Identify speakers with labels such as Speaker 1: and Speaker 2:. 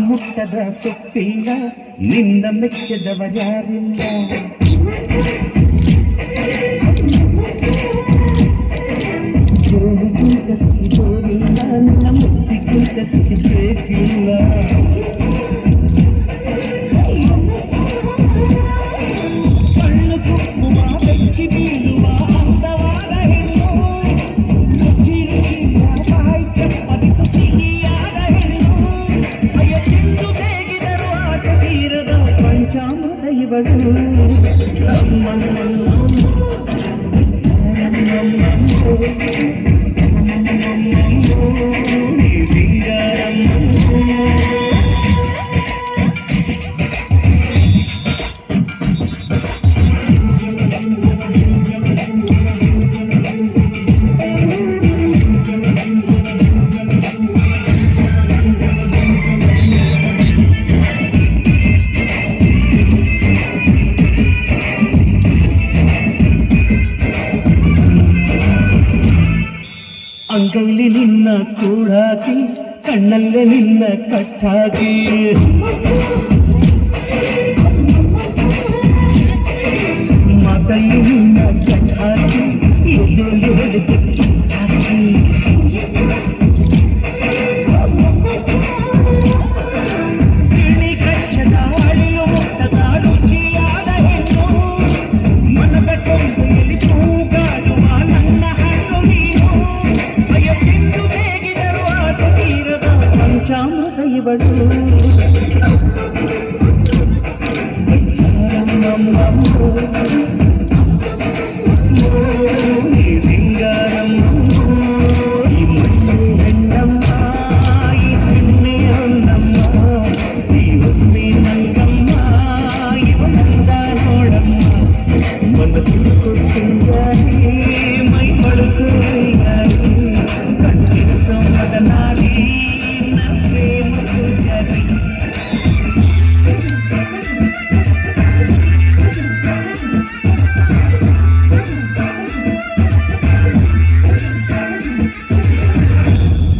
Speaker 1: ಮುಟ್ಟದ ಸೊಪ್ಪಿಲ್ಲ ನಿನ್ನ ಮೆಚ್ಚದವರ್ಯಾರಿಲ್ಲ ಜೋರಿಗಿಂತ ಸಿಗೋರಿಲ್ಲ ನನ್ನ ಮುಟ್ಟಿಗಿಂತ ಸಿಗಬೇಕಿಲ್ಲ ಕಣ್ಣು ಕುಕ್ಕುವ ಬೆಚ್ಚಿ ಬೀಳುವ ಅಂತವಾದ ಹೆಣ್ಣು ರುಚಿರುಚಿಯ ಬಾಯಿ ಚಪ್ಪರಿಸು ಸಿಹಿಯಾದ ಹೆಣ್ಣು ಅಯ್ಯೆಂದು ಬೇಗಿದರು ಆಟ ತೀರದ ಪಂಚಾಮೃತ ಇವಳು ಅಂಗೈಲಿ ನಿನ್ನ ಕೂಡಾಕಿ ಕಣ್ಣಲ್ಲೇ ನಿನ್ನ ಕಟ್ಟಾಕಿ ಮಗಲ್ಲಿ ನಿನ್ನ ಕಟ್ಟಾಕಿ ಎದೆಯಲ್ಲಿ ಹೊಡೆದು ಹಾಕಿ ಗಿಣಿ ಕಚ್ಚದ ಅಳಿಯು ಮುಟ್ಟದ ರುಚಿಯಾದ ಹೆಣ್ಣು ಮನದ ಕೊಂಬೆಯಲ್ಲಿ ತೂಗಾಡುವ ನನ್ನ ಹಣ್ಣು ನೀನು ಅಯ್ಯೆಂದು ಬೇಗಿದರು ಆಟ ತೀರದ ಪಂಚಾಮೃತ ಇವಳು